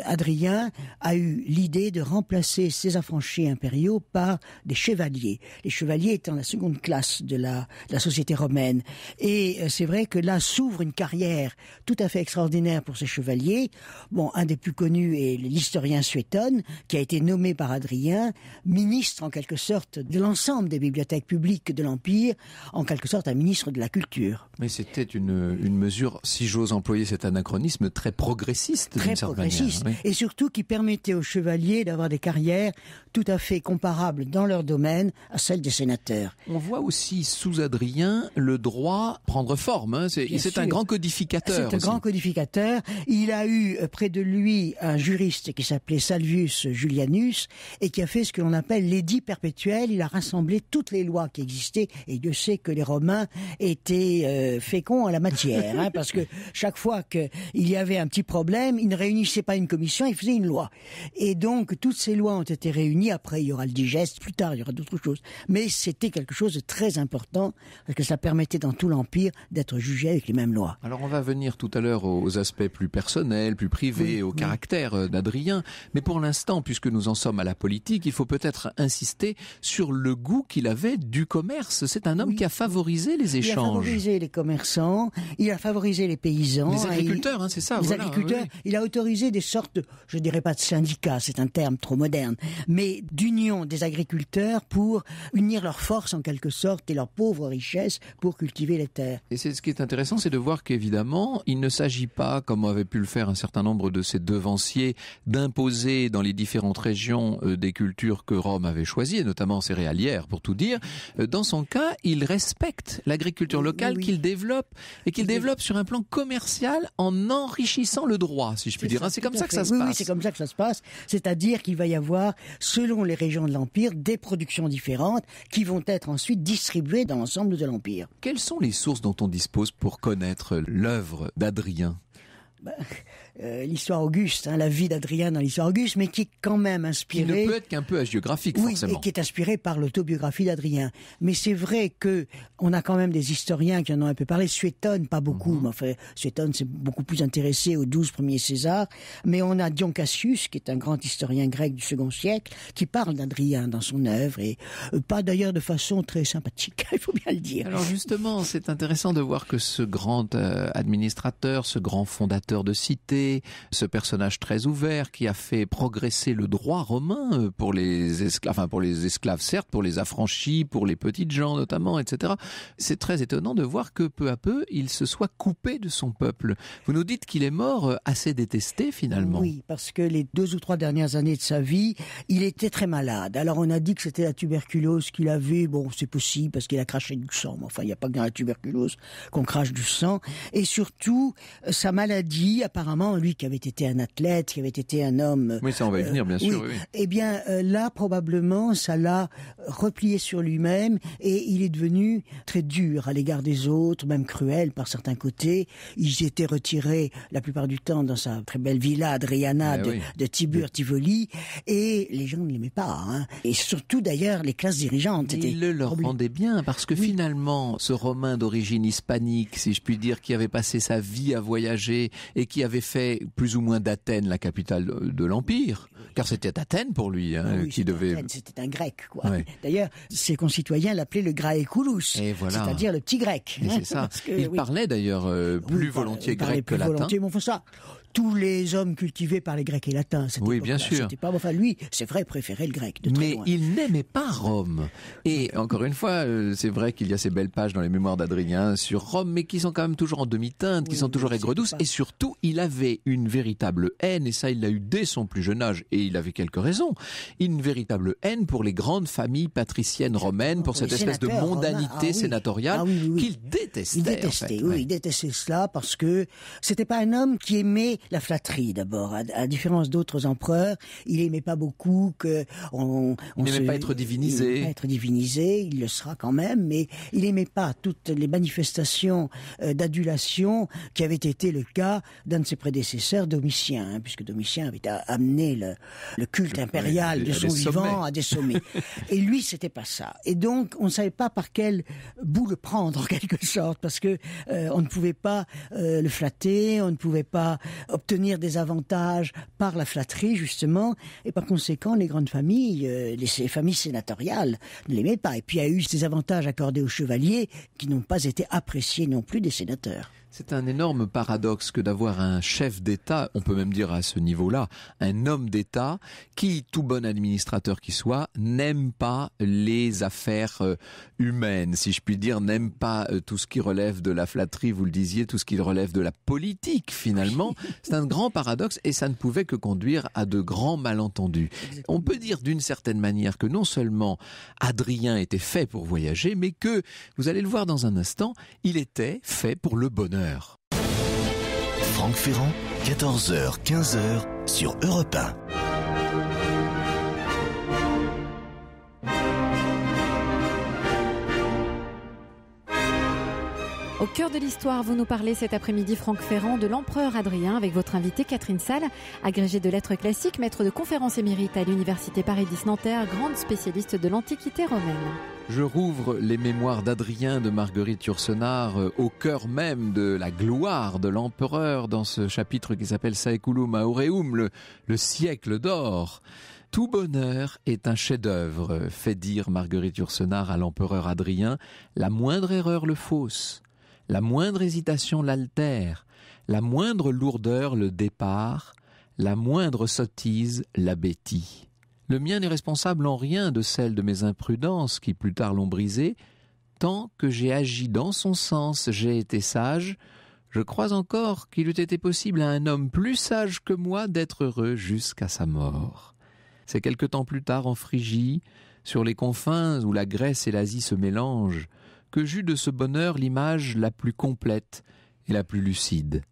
Adrien a eu l'idée de remplacer ces affranchis impériaux par des chevaliers. Les chevaliers étant la seconde classe de la société romaine. Et c'est vrai que là s'ouvre une carrière tout à fait extraordinaire pour ces chevaliers. Bon, un des plus connus est l'historien Suétone, qui a été nommé par Adrien ministre en quelque sorte de l'ensemble des bibliothèques publiques de l'Empire, en quelque sorte un ministre de la culture. Mais c'était une mesure, si j'ose employer cet anachronisme, très progressiste. Très progressiste, oui. Et surtout qui permettait aux chevaliers d'avoir des carrières tout à fait comparables dans leur domaine à celles des sénateurs. On voit aussi sous Adrien le droit prendre forme. Hein. C'est un grand codificateur. C'est un grand codificateur. Il a eu près de lui un juriste qui s'appelait Salvius Julianus et qui a fait ce que l'on appelle l'édit perpétuel. Il a rassemblé toutes les lois qui existaient, et Dieu sait que les Romains étaient féconds en la matière, hein, parce que chaque fois qu'il y avait un petit problème, ils ne réunissaient pas une commission, ils faisaient une loi. Et donc toutes ces lois ont été réunies. Après, il y aura le digeste, plus tard il y aura d'autres choses. Mais c'était quelque chose de très important, parce que ça permettait dans tout l'Empire d'être jugé avec les mêmes lois. Alors on va venir tout à l'heure aux aspects plus personnels, plus privés, au caractère d'Adrien. Mais pour l'instant, puisque nous en sommes à la politique, il faut peut-être insister sur le goût qu'il avait du commerce. C'est un homme qui a favorisé les échanges. Il a favorisé les commerçants, il a favorisé les paysans. Les agriculteurs, hein, c'est ça. Les agriculteurs. Oui. Il a autorisé des sortes, je dirais pas de syndicats, c'est un terme trop moderne, mais d'union des agriculteurs pour unir leurs forces en quelque sorte et leurs pauvres richesses pour cultiver les terres. Et c'est ce qui est intéressant, c'est de voir qu'évidemment, il ne s'agit pas, comme avait pu le faire un certain nombre de ses devanciers, d'imposer dans les différentes régions des cultures que Rome avait choisies, et notamment céréalières pour tout dire. Dans son cas, il respecte l'agriculture locale qu'il développe, et qu'il développe sur un plan commercial en enrichissant le droit, si je puis dire. C'est comme ça que ça se passe. Oui, c'est comme ça que ça se passe. C'est-à-dire qu'il va y avoir, selon les régions de l'Empire, des productions différentes qui vont être ensuite distribuées dans l'ensemble de l'Empire. Quelles sont les sources dont on dispose pour connaître l'œuvre d'Adrien ? L'histoire Auguste, la vie d'Adrien dans l'histoire Auguste, mais qui est quand même inspirée... Qui ne peut être qu'un peu hagiographique, forcément. Oui, et qui est inspirée par l'autobiographie d'Adrien. Mais c'est vrai que on a quand même des historiens qui en ont un peu parlé. Suétone, pas beaucoup, mais enfin, Suétone s'est beaucoup plus intéressé aux 12 premiers Césars. Mais on a Dion Cassius, qui est un grand historien grec du second siècle, qui parle d'Adrien dans son œuvre, et pas d'ailleurs de façon très sympathique, il faut bien le dire. Alors justement, c'est intéressant de voir que ce grand administrateur, ce grand fondateur fondateur de cité, ce personnage très ouvert qui a fait progresser le droit romain pour les esclaves certes, pour les affranchis, pour les petites gens notamment, etc. C'est très étonnant de voir que peu à peu, il se soit coupé de son peuple. Vous nous dites qu'il est mort assez détesté finalement. Oui, parce que les 2 ou 3 dernières années de sa vie, il était très malade. Alors on a dit que c'était la tuberculose qu'il avait. Bon, c'est possible parce qu'il a craché du sang. Mais enfin, il n'y a pas que dans la tuberculose qu'on crache du sang. Et surtout, sa maladie, apparemment, lui qui avait été un athlète, qui avait été un homme... Oui, ça on va y venir, bien sûr. Oui. Eh bien, là, probablement, ça l'a replié sur lui-même et il est devenu très dur à l'égard des autres, même cruel par certains côtés. Il s'était retiré la plupart du temps dans sa très belle villa Adriana de Tibur Tivoli et les gens ne l'aimaient pas. Hein. Et surtout, d'ailleurs, les classes dirigeantes étaient... Il le leur rendait bien parce que finalement, ce Romain d'origine hispanique, si je puis dire, qui avait passé sa vie à voyager et qui avait fait plus ou moins d'Athènes la capitale de l'Empire, car c'était Athènes pour lui, qui devait... Athènes, c'était un grec, quoi. Ouais. D'ailleurs, ses concitoyens l'appelaient le Graeculus, c'est-à-dire le petit grec. Et c'est ça. Il parlait d'ailleurs plus volontiers grec que latin. Mais enfin ça, tous les hommes cultivés par les Grecs et latins. Oui, bien sûr. C'était pas, enfin lui, c'est vrai, préférait le grec. De mais loin. Il n'aimait pas Rome. Et encore une fois, c'est vrai qu'il y a ces belles pages dans les mémoires d'Adrien sur Rome, mais qui sont quand même toujours en demi-teinte, qui sont toujours aigre-douce. Et surtout, il avait une véritable haine, et ça, il l'a eu dès son plus jeune âge, et il avait quelques raisons. Une véritable haine pour les grandes familles patriciennes romaines, pour cette espèce de mondanité sénatoriale qu'il détestait. Il détestait, il détestait cela parce que c'était pas un homme qui aimait la flatterie d'abord. À différence d'autres empereurs, il aimait pas beaucoup que il n'aimait pas être divinisé. Il n'aimait pas être divinisé, il le sera quand même, mais il aimait pas toutes les manifestations d'adulation qui avaient été le cas d'un de ses prédécesseurs, Domitien, puisque Domitien avait amené le culte impérial de son vivant à des sommets. Et lui, c'était pas ça. Et donc, on ne savait pas par quel bout le prendre en quelque sorte, parce que on ne pouvait pas le flatter, on ne pouvait pas obtenir des avantages par la flatterie justement, et par conséquent les grandes familles, les familles sénatoriales ne l'aimaient pas. Et puis il y a eu ces avantages accordés aux chevaliers qui n'ont pas été appréciés non plus des sénateurs. C'est un énorme paradoxe que d'avoir un chef d'État, on peut même dire à ce niveau-là, un homme d'État qui, tout bon administrateur qui soit, n'aime pas les affaires humaines, si je puis dire, n'aime pas tout ce qui relève de la flatterie, vous le disiez, tout ce qui relève de la politique finalement. C'est un grand paradoxe et ça ne pouvait que conduire à de grands malentendus. On peut dire d'une certaine manière que non seulement Adrien était fait pour voyager, mais que, vous allez le voir dans un instant, il était fait pour le bonheur. Franck Ferrand, 14h, 15h sur Europe 1. Au cœur de l'histoire, vous nous parlez cet après-midi, Franck Ferrand, de l'empereur Adrien, avec votre invitée Catherine Salle, agrégée de lettres classiques, maître de conférences émérite à l'université Paris X Nanterre, grande spécialiste de l'Antiquité romaine. Je rouvre les mémoires d'Adrien de Marguerite Yourcenar au cœur même de la gloire de l'empereur dans ce chapitre qui s'appelle Saeculum Aureum, le siècle d'or. Tout bonheur est un chef-d'œuvre, fait dire Marguerite Yourcenar à l'empereur Adrien. La moindre erreur le fausse, la moindre hésitation l'altère, la moindre lourdeur le départ, la moindre sottise l'abêtit. Le mien n'est responsable en rien de celle de mes imprudences qui plus tard l'ont brisé. Tant que j'ai agi dans son sens, j'ai été sage. Je crois encore qu'il eût été possible à un homme plus sage que moi d'être heureux jusqu'à sa mort. C'est quelque temps plus tard en Phrygie, sur les confins où la Grèce et l'Asie se mélangent, que j'eus de ce bonheur l'image la plus complète et la plus lucide.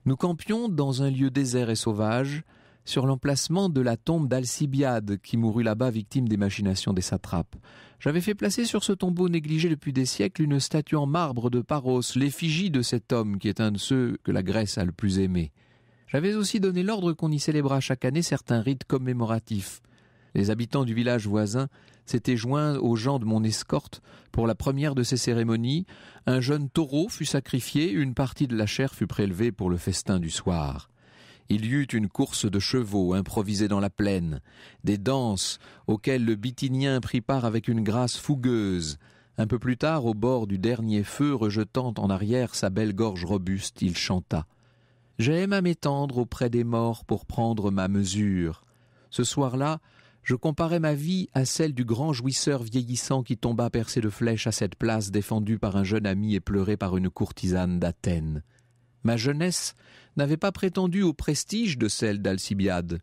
Nous campions dans un lieu désert et sauvage, sur l'emplacement de la tombe d'Alcibiade, qui mourut là-bas victime des machinations des satrapes. J'avais fait placer sur ce tombeau négligé depuis des siècles une statue en marbre de Paros, l'effigie de cet homme qui est un de ceux que la Grèce a le plus aimé. J'avais aussi donné l'ordre qu'on y célébrât chaque année certains rites commémoratifs. Les habitants du village voisin s'étaient joints aux gens de mon escorte pour la première de ces cérémonies. Un jeune taureau fut sacrifié, une partie de la chair fut prélevée pour le festin du soir. Il y eut une course de chevaux improvisée dans la plaine, des danses auxquelles le Bithynien prit part avec une grâce fougueuse. Un peu plus tard, au bord du dernier feu, rejetant en arrière sa belle gorge robuste, il chanta. J'aime à m'étendre auprès des morts pour prendre ma mesure. Ce soir-là, je comparais ma vie à celle du grand jouisseur vieillissant qui tomba percé de flèches à cette place défendue par un jeune ami et pleurée par une courtisane d'Athènes. Ma jeunesse n'avait pas prétendu au prestige de celle d'Alcibiade.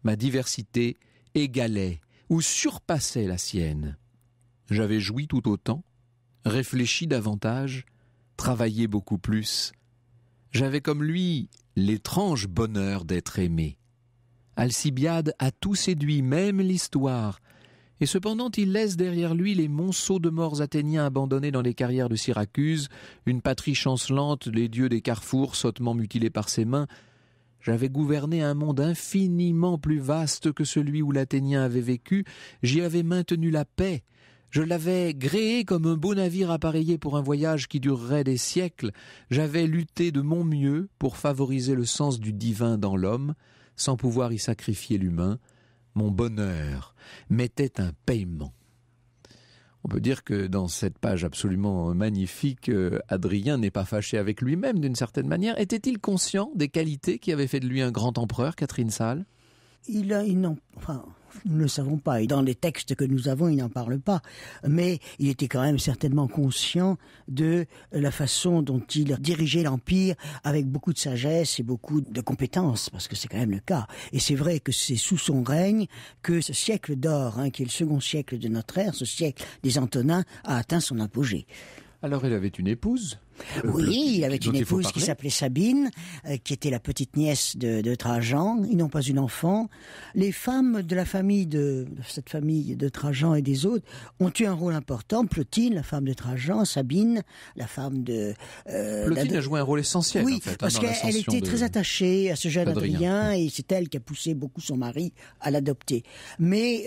Ma diversité égalait ou surpassait la sienne. J'avais joui tout autant, réfléchi davantage, travaillé beaucoup plus. J'avais comme lui l'étrange bonheur d'être aimé. Alcibiade a tout séduit, même l'histoire, et cependant il laisse derrière lui les monceaux de morts athéniens abandonnés dans les carrières de Syracuse, une patrie chancelante, les dieux des carrefours sottement mutilés par ses mains. J'avais gouverné un monde infiniment plus vaste que celui où l'Athénien avait vécu, j'y avais maintenu la paix, je l'avais gréé comme un beau navire appareillé pour un voyage qui durerait des siècles, j'avais lutté de mon mieux pour favoriser le sens du divin dans l'homme, sans pouvoir y sacrifier l'humain. Mon bonheur m'était un paiement. On peut dire que dans cette page absolument magnifique, Hadrien n'est pas fâché avec lui-même d'une certaine manière. Était-il conscient des qualités qui avaient fait de lui un grand empereur, Catherine Sall ? Nous ne le savons pas. Et dans les textes que nous avons, il n'en parle pas. Mais il était quand même certainement conscient de la façon dont il dirigeait l'Empire avec beaucoup de sagesse et beaucoup de compétences, parce que c'est quand même le cas. Et c'est vrai que c'est sous son règne que ce siècle d'or, qui est le second siècle de notre ère, ce siècle des Antonins, a atteint son apogée. Alors il avait une épouse ? Oui, il avait une épouse qui s'appelait Sabine, qui était la petite nièce de Trajan. Ils n'ont pas eu d'enfant. Les femmes de la famille de cette famille de Trajan et des autres ont eu un rôle important. Plotine, la femme de Trajan, Sabine, la femme de... Plotine a joué un rôle essentiel, oui, en fait. Parce qu'elle était très attachée à ce jeune Hadrien, et c'est elle qui a poussé beaucoup son mari à l'adopter. Mais...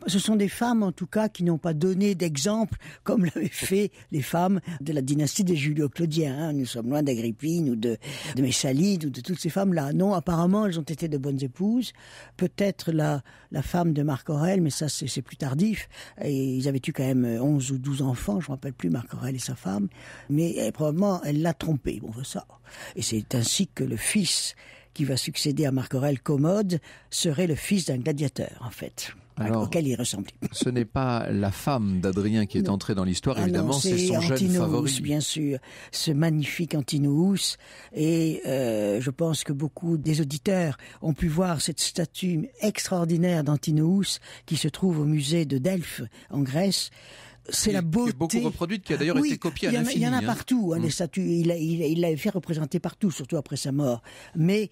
ce sont des femmes, en tout cas, qui n'ont pas donné d'exemple, comme l'avaient fait les femmes de la dynastie des Julio-Claudiens. Nous sommes loin d'Agrippine ou de Messalide ou de toutes ces femmes-là. Non, apparemment, elles ont été de bonnes épouses. Peut-être la femme de Marc Aurèle, mais ça, c'est plus tardif. Et ils avaient eu quand même 11 ou 12 enfants, je ne me rappelle plus, Marc Aurèle et sa femme. Mais probablement, elle l'a trompé. Bon, ça. Et c'est ainsi que le fils qui va succéder à Marc Aurèle, Commode, serait le fils d'un gladiateur, en fait. Alors, auquel il ressemblait. Ce n'est pas la femme d'Hadrien qui est entrée dans l'histoire, évidemment, c'est son jeune favori. Bien sûr, ce magnifique Antinous. Et je pense que beaucoup des auditeurs ont pu voir cette statue extraordinaire d'Antinous qui se trouve au musée de Delphes, en Grèce. C'est la beauté. Qui est beaucoup reproduite, qui a d'ailleurs été copiée à l'infini. Il y en a partout, les statues. Il l'a fait représenter partout, surtout après sa mort. Mais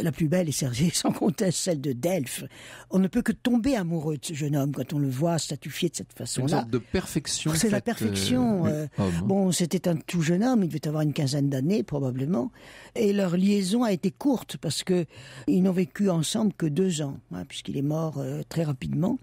la plus belle est sans conteste celle de Delphes. On ne peut que tomber amoureux de ce jeune homme quand on le voit statufié de cette façon-là. Une sorte de perfection. C'est la perfection. Bon, c'était un tout jeune homme, il devait avoir une quinzaine d'années probablement. Et leur liaison a été courte parce que ils n'ont vécu ensemble que 2 ans, puisqu'il est mort très rapidement.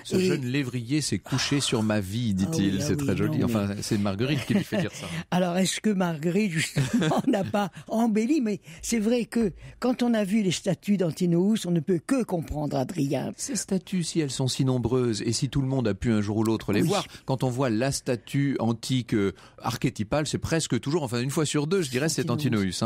Ce jeune lévrier s'est couché sur ma vie, dit-il. C'est très joli. Enfin, c'est Marguerite qui lui fait dire ça. Alors, est-ce que Marguerite, justement, n'a pas embelli? Mais c'est vrai que quand on a vu les statues d'Antinous, on ne peut que comprendre Hadrien. Ces statues, si elles sont si nombreuses, et si tout le monde a pu un jour ou l'autre les voir, quand on voit la statue antique archétypale, c'est presque toujours, enfin une fois sur 2, je dirais, c'est Antinous.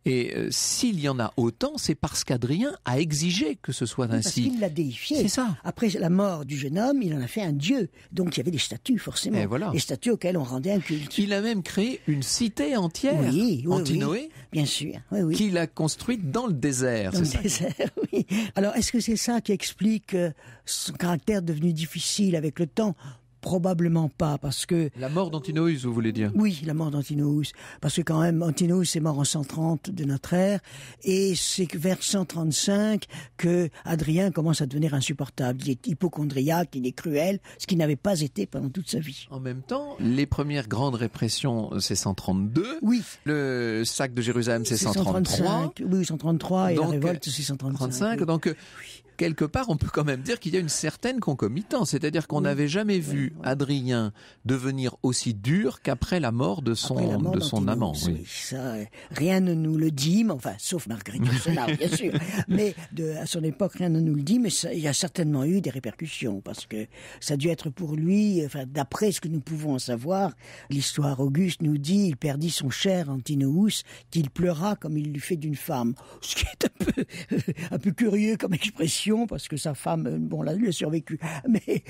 Et s'il y en a autant, c'est parce qu'Hadrien a exigé que ce soit ainsi. Parce qu'il l'a déifié. C'est ça. Après la mort du jeune homme, il en a fait un dieu. Donc il y avait des statues, forcément. Voilà. Des statues auxquelles on rendait un culte. Il a même créé une cité entière, Antinoé, bien sûr, qu'il a construite dans le désert. Dans le désert, oui. Alors, est-ce que c'est ça qui explique son caractère devenu difficile avec le temps ? Probablement pas, parce que... La mort d'Antinous, vous voulez dire ? Oui, la mort d'Antinous. Parce que quand même, Antinous est mort en 130 de notre ère, et c'est vers 135 que Hadrien commence à devenir insupportable. Il est hypocondriaque, il est cruel, ce qu'il n'avait pas été pendant toute sa vie. En même temps, les premières grandes répressions, c'est 132. Oui. Le sac de Jérusalem, c'est 133. Oui, 133, et la révolte, c'est 135. Donc... quelque part, on peut quand même dire qu'il y a une certaine concomitance. C'est-à-dire qu'on n'avait jamais vu Adrien devenir aussi dur qu'après la mort de son amant. Oui, ça, rien ne nous le dit, mais enfin, sauf Marguerite Yourcenar, bien sûr. Mais à son époque, rien ne nous le dit, mais il y a certainement eu des répercussions, parce que ça a dû être pour lui, enfin, d'après ce que nous pouvons en savoir, l'histoire Auguste nous dit, il perdit son cher Antinous, qu'il pleura comme il l'eût fait d'une femme. Ce qui est un peu curieux comme expression, parce que sa femme, bon, là, lui a survécu. Mais,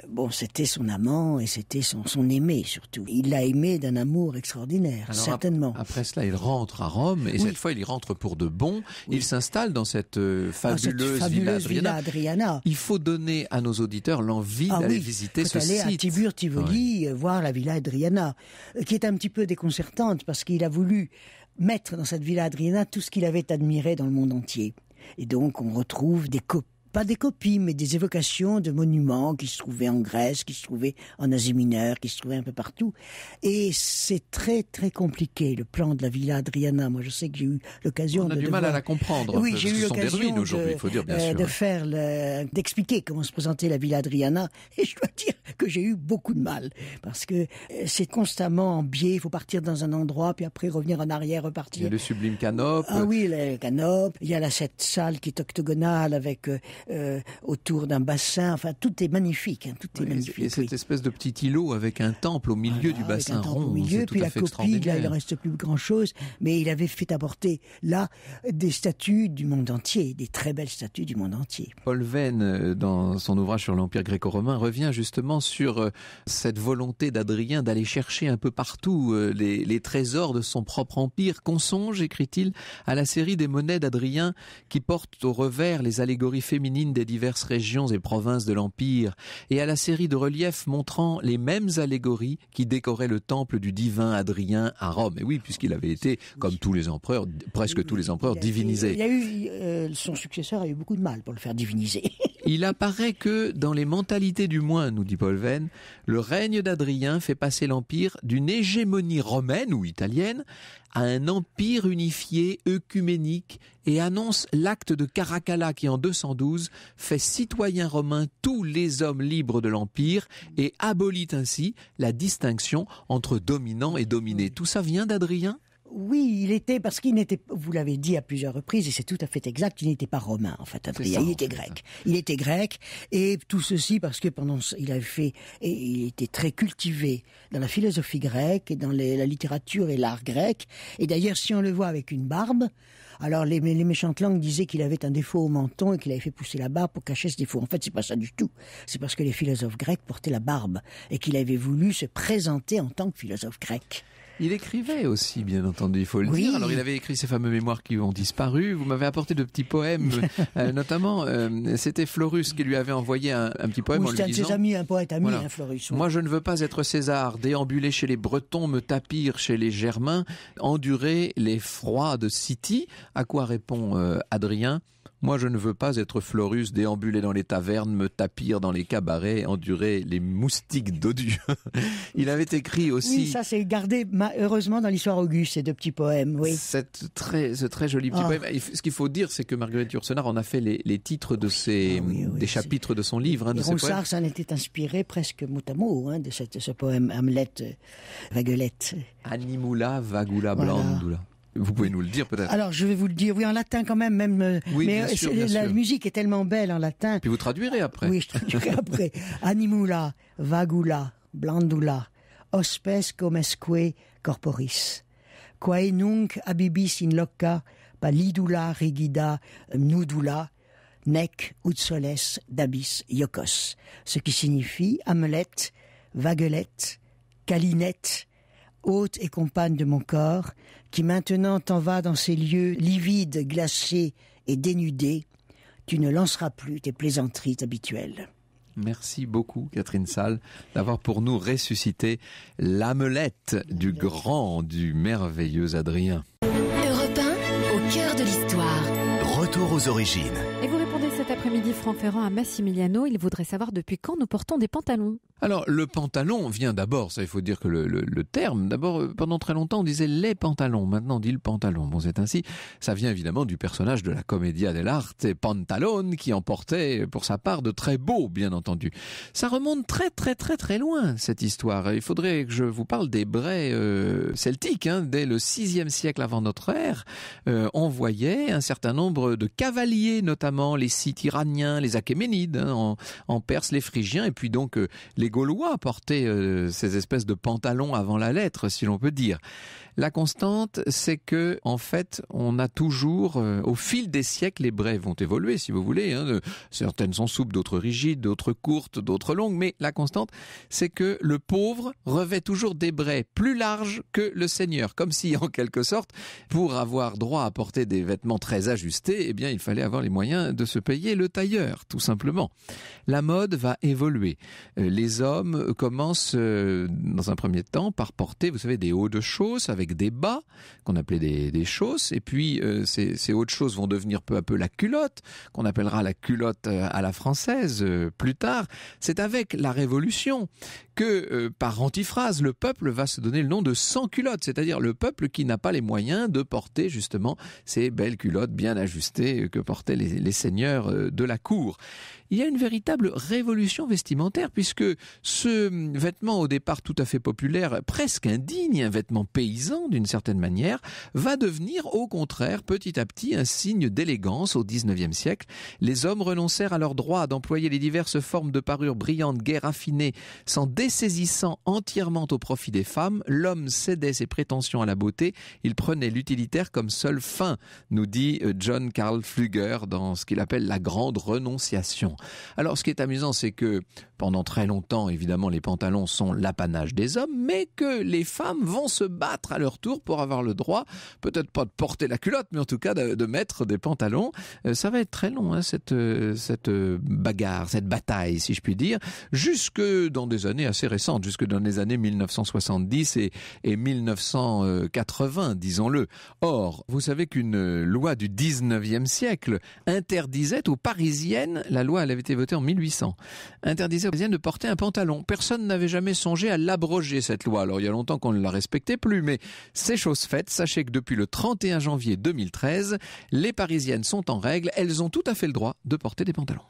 bon, c'était son amant et c'était son aimé, surtout. Il l'a aimé d'un amour extraordinaire, alors, certainement. Après cela, il rentre à Rome, et cette fois, il y rentre pour de bon. Il s'installe dans cette fabuleuse Villa Adriana. Il faut donner à nos auditeurs l'envie d'aller visiter ce site. Il faut aller à Tibur Tivoli voir la Villa Adriana, qui est un petit peu déconcertante, parce qu'il a voulu mettre dans cette Villa Adriana tout ce qu'il avait admiré dans le monde entier. Et donc, on retrouve pas des copies, mais des évocations de monuments qui se trouvaient en Grèce, qui se trouvaient en Asie mineure, qui se trouvaient un peu partout. Et c'est très, très compliqué, le plan de la Villa Adriana. Moi, je sais que j'ai eu l'occasion On a du mal à la comprendre. Oui, j'ai eu l'occasion d'expliquer comment se présentait la Villa Adriana. Et je dois dire que j'ai eu beaucoup de mal. Parce que c'est constamment en biais. Il faut partir dans un endroit, puis après revenir en arrière, repartir. Il y a le sublime Canope. Ah oui, le Canope. Il y a cette salle qui est octogonale avec... autour d'un bassin, enfin tout est magnifique, tout est magnifique. Et cette espèce de petit îlot avec un temple au milieu du bassin rond, au milieu, puis la copie, là il ne reste plus grand chose, mais il avait fait apporter là des statues du monde entier, des très belles statues du monde entier. Paul Venn, dans son ouvrage sur l'Empire gréco-romain, revient justement sur cette volonté d'Adrien d'aller chercher un peu partout les trésors de son propre empire. Qu'on songe, écrit-il, à la série des monnaies d'Adrien qui portent au revers les allégories féminines des diverses régions et provinces de l'Empire, et à la série de reliefs montrant les mêmes allégories qui décoraient le temple du divin Adrien à Rome. Et oui, puisqu'il avait été, comme tous les empereurs, presque tous les empereurs, divinisé. Son successeur a eu beaucoup de mal pour le faire diviniser. Il apparaît que, dans les mentalités du moins, nous dit Paul Venn, le règne d'Adrien fait passer l'Empire d'une hégémonie romaine ou italienne à un empire unifié, œcuménique, et annonce l'acte de Caracalla qui, en 212, fait citoyens romains tous les hommes libres de l'Empire et abolit ainsi la distinction entre dominant et dominé. Tout ça vient d'Adrien ? Oui, il était, parce qu'il n'était, vous l'avez dit à plusieurs reprises, et c'est tout à fait exact, il n'était pas romain, en fait, Adrien, il était grec. Il était grec, et tout ceci parce que il était très cultivé dans la philosophie grecque, et dans la littérature et l'art grec, et d'ailleurs, si on le voit avec une barbe, alors les méchantes langues disaient qu'il avait un défaut au menton et qu'il avait fait pousser la barbe pour cacher ce défaut. En fait, c'est pas ça du tout. C'est parce que les philosophes grecs portaient la barbe, et qu'il avait voulu se présenter en tant que philosophe grec. Il écrivait aussi, bien entendu, il faut le dire. Alors, il avait écrit ces fameux mémoires qui ont disparu. Vous m'avez apporté de petits poèmes, notamment, c'était Florus qui lui avait envoyé un petit poème en lui disant... C'est un de ses amis, un poète ami, voilà. Florus. Oui. Moi, je ne veux pas être César, déambuler chez les Bretons, me tapir chez les Germains, endurer les froids de City. À quoi répond Adrien ? Moi, je ne veux pas être Florus, déambuler dans les tavernes, me tapir dans les cabarets, endurer les moustiques dodus. Il avait écrit aussi... Oui, ça c'est gardé heureusement dans l'histoire Auguste, ces deux petits poèmes. Oui. Ce très joli petit poème. Ce qu'il faut dire, c'est que Marguerite Yourcenar en a fait les titres de des chapitres de son livre. Et Ronsard s'en était inspiré presque mot à mot de ce poème Hamlet, Vaguelette. Animula, vagula, blandula. Vous pouvez nous le dire peut-être. Alors je vais vous le dire, oui en latin quand même, oui, mais bien sûr. La musique est tellement belle en latin. Puis vous traduirez après. Oui, je traduirai après. Animula, vagula, blandula, hospes comesque corporis, quae nunc abibis in loca pallidula rigida nudula, nec ut soles dabis iocos. Ce qui signifie Hamlet, vaguelette, calinette, hôte et compagne de mon corps, qui maintenant t'en vas dans ces lieux livides, glacés et dénudés, tu ne lanceras plus tes plaisanteries habituelles. Merci beaucoup, Catherine Salle, d'avoir pour nous ressuscité l'Hamlet du grand, du merveilleux Adrien. Europe 1, au cœur de l'histoire. Retour aux origines. Et vous répondez cet après-midi, Franck Ferrand, à Massimiliano. Il voudrait savoir depuis quand nous portons des pantalons. Alors, le pantalon vient d'abord, ça il faut dire que le terme, d'abord, pendant très longtemps on disait les pantalons, maintenant on dit le pantalon. Bon, c'est ainsi, ça vient évidemment du personnage de la Commedia dell'arte, Pantalone, qui en portait pour sa part de très beaux, bien entendu. Ça remonte très loin, cette histoire. Il faudrait que je vous parle des braies celtiques, dès le 6e siècle avant notre ère. On voyait un certain nombre de cavaliers, notamment les Scythes iraniens, les Achéménides, en Perse, les Phrygiens, et puis donc les Gaulois portaient ces espèces de pantalons avant la lettre, si l'on peut dire. La constante, c'est que, en fait, on a toujours, au fil des siècles, les braies vont évoluer, si vous voulez. Certaines sont souples, d'autres rigides, d'autres courtes, d'autres longues. Mais la constante, c'est que le pauvre revêt toujours des braies plus larges que le seigneur. Comme si, en quelque sorte, pour avoir droit à porter des vêtements très ajustés, eh bien, il fallait avoir les moyens de se payer le tailleur, tout simplement. La mode va évoluer. Les hommes commencent, dans un premier temps, par porter, vous savez, des hauts de chausses avec des bas, qu'on appelait des chausses, et puis ces hautes chausses vont devenir peu à peu la culotte, qu'on appellera la culotte à la française plus tard. C'est avec la Révolution que, par antiphrase, le peuple va se donner le nom de sans-culotte, c'est-à-dire le peuple qui n'a pas les moyens de porter justement ces belles culottes bien ajustées que portaient les seigneurs de la cour. Il y a une véritable révolution vestimentaire puisque ce vêtement au départ tout à fait populaire, presque indigne, un vêtement paysan d'une certaine manière, va devenir au contraire petit à petit un signe d'élégance au XIXe siècle. Les hommes renoncèrent à leur droit d'employer les diverses formes de parures brillantes, gaies, raffinées, s'en dessaisissant entièrement au profit des femmes. L'homme cédait ses prétentions à la beauté, il prenait l'utilitaire comme seule fin, nous dit John Carl Flügger dans ce qu'il appelle la grande renonciation. Alors ce qui est amusant, c'est que pendant très longtemps, évidemment, les pantalons sont l'apanage des hommes, mais que les femmes vont se battre à leur tour pour avoir le droit, peut-être pas de porter la culotte, mais en tout cas de mettre des pantalons. Ça va être très long, cette bagarre, cette bataille, si je puis dire, jusque dans des années assez récentes, jusque dans les années 1970 et 1980, disons-le. Or, vous savez qu'une loi du 19e siècle interdisait aux Parisiennes, la loi elle avait été votée en 1800, interdisait aux Parisiennes de porter un pantalon. Personne n'avait jamais songé à l'abroger cette loi. Alors il y a longtemps qu'on ne la respectait plus, mais c'est chose faite. Sachez que depuis le 31 janvier 2013, les Parisiennes sont en règle. Elles ont tout à fait le droit de porter des pantalons.